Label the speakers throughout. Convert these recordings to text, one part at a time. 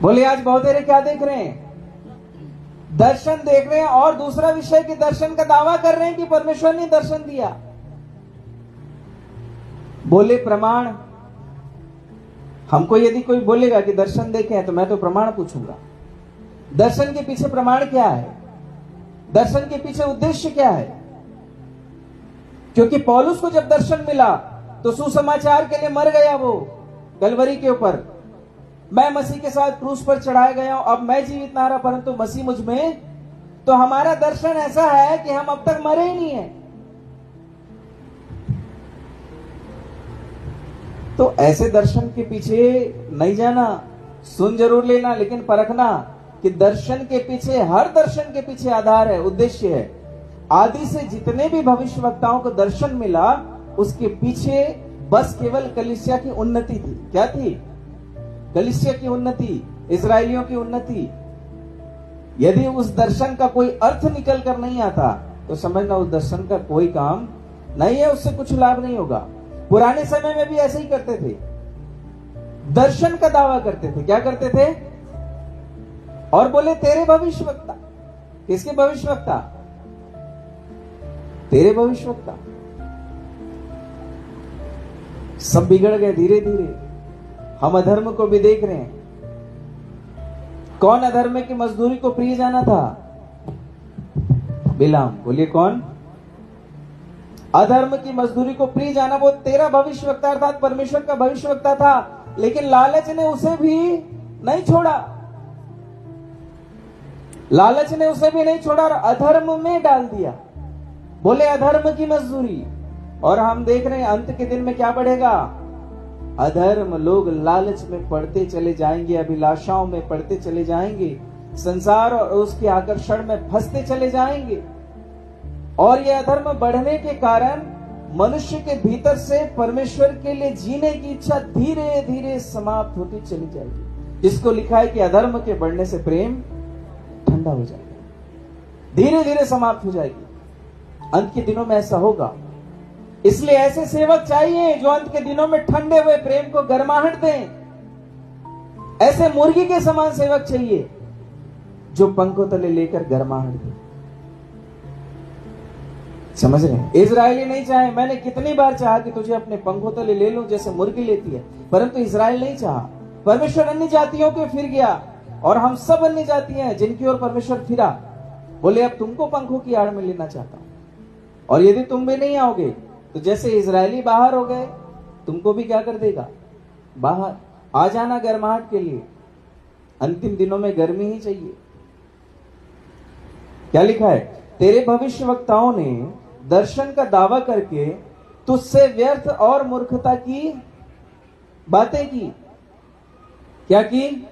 Speaker 1: बोले आज बहुत देर क्या देख रहे हैं? दर्शन देख रहे हैं, और दूसरा विषय कि दर्शन का दावा कर रहे हैं कि परमेश्वर ने दर्शन दिया। बोले प्रमाण। हमको यदि कोई बोलेगा कि दर्शन देखे हैं तो मैं तो प्रमाण पूछूंगा। दर्शन के पीछे प्रमाण क्या है? दर्शन के पीछे उद्देश्य क्या है? क्योंकि पौलुस को जब दर्शन मिला तो सुसमाचार के लिए मर गया वो कलवरी के ऊपर। मैं मसीह के साथ क्रूस पर चढ़ाया गया हूं, अब मैं जीवित ना रहा परंतु मसीह मुझ में। तो हमारा दर्शन ऐसा है कि हम अब तक मरे ही नहीं है। तो ऐसे दर्शन के पीछे नहीं जाना, सुन जरूर लेना, लेकिन परखना कि दर्शन के पीछे, हर दर्शन के पीछे आधार है, उद्देश्य है। आदि से जितने भी भविष्यवक्ताओं को दर्शन मिला उसके पीछे बस केवल कलीसिया की उन्नति थी। क्या थी? कलीसिया की उन्नति, इजरायलियों की उन्नति। यदि उस दर्शन का कोई अर्थ निकल कर नहीं आता तो समझना उस दर्शन का कोई काम नहीं है, उससे कुछ लाभ नहीं होगा। पुराने समय में भी ऐसे ही करते थे, दर्शन का दावा करते थे। क्या करते थे? और बोले तेरे भविष्यवक्ता। किसके भविष्यवक्ता? तेरे भविष्यवक्ता। सब बिगड़ गए धीरे धीरे। हम अधर्म को भी देख रहे हैं। कौन अधर्म की मजदूरी को प्रिय जाना था? बिलाम। बोलिए कौन? अधर्म की मजदूरी को प्रिय जाना वो तेरा भविष्यवक्ता अर्थात परमेश्वर का भविष्यवक्ता था, लेकिन लालच ने उसे भी नहीं छोड़ा। लालच ने उसे भी नहीं छोड़ा और अधर्म में डाल दिया। बोले अधर्म की मजदूरी। और हम देख रहे हैं अंत के दिन में क्या बढ़ेगा? अधर्म। लोग लालच में पड़ते चले जाएंगे, अभिलाषाओं में पड़ते चले जाएंगे, संसार और उसके आकर्षण में फंसते चले जाएंगे। और यह अधर्म बढ़ने के कारण मनुष्य के भीतर से परमेश्वर के लिए जीने की इच्छा धीरे धीरे समाप्त होती चली जाएगी। जिसको लिखा है कि अधर्म के बढ़ने से प्रेम ठंडा हो जाएगा, धीरे धीरे समाप्त हो जाएगी। अंत के दिनों में ऐसा होगा। इसलिए ऐसे सेवक चाहिए जो अंत के दिनों में ठंडे हुए प्रेम को गर्माहट दें। ऐसे मुर्गी के समान सेवक चाहिए जो पंखों तले लेकर गर्माहट दे। समझ रहे हैं? इजरायली नहीं चाहे। मैंने कितनी बार चाहा कि तुझे अपने पंखों तले ले लूं जैसे मुर्गी लेती है, परंतु इजराइल नहीं चाहा। परमेश्वर अन्य जातियों के फिर गया और हम सब अन्य जातियां हैं जिनकी ओर परमेश्वर फिरा। बोले अब तुमको पंखों की आड़ में लेना चाहता हूं, और यदि तुम भी नहीं आओगे तो जैसे इजरायली बाहर हो गए तुमको भी क्या कर देगा? बाहर आ जाना गर्माहट के लिए। अंतिम दिनों में गर्मी ही चाहिए। क्या लिखा है? तेरे भविष्यवक्ताओं ने दर्शन का दावा करके तुझसे व्यर्थ और मूर्खता की बातें की। क्या की?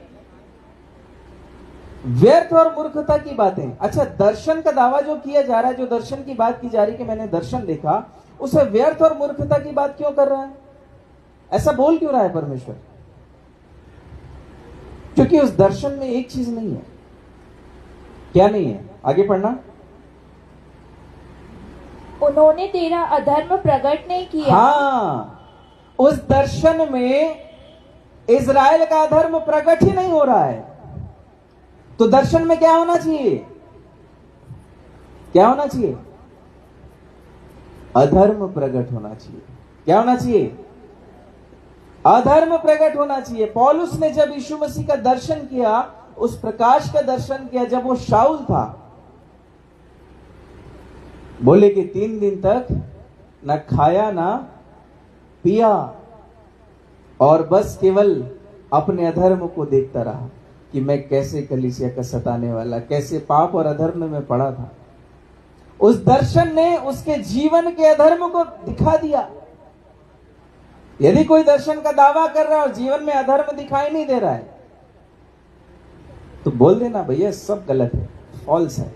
Speaker 1: व्यर्थ और मूर्खता की बातें। अच्छा, दर्शन का दावा जो किया जा रहा है, जो दर्शन की बात की जा रही है कि मैंने दर्शन देखा, उसे व्यर्थ और मूर्खता की बात क्यों कर रहा है? ऐसा बोल क्यों रहा है परमेश्वर? क्योंकि उस दर्शन में एक चीज नहीं है। क्या नहीं है? आगे पढ़ना।
Speaker 2: उन्होंने तेरा अधर्म प्रकट नहीं किया।
Speaker 1: हाँ, उस दर्शन में इजराइल का अधर्म प्रकट ही नहीं हो रहा है। तो दर्शन में क्या होना चाहिए? क्या होना चाहिए? अधर्म प्रकट होना चाहिए। क्या होना चाहिए? अधर्म प्रकट होना चाहिए। पौलुस ने जब यीशु मसीह का दर्शन किया, उस प्रकाश का दर्शन किया जब वो शाऊल था, बोले कि 3 दिन तक न खाया ना पिया और बस केवल अपने अधर्म को देखता रहा कि मैं कैसे कलीसिया का सताने वाला, कैसे पाप और अधर्म में पड़ा था। उस दर्शन ने उसके जीवन के अधर्म को दिखा दिया। यदि कोई दर्शन का दावा कर रहा है और जीवन में अधर्म दिखाई नहीं दे रहा है तो बोल देना भैया सब गलत है, फॉल्स है।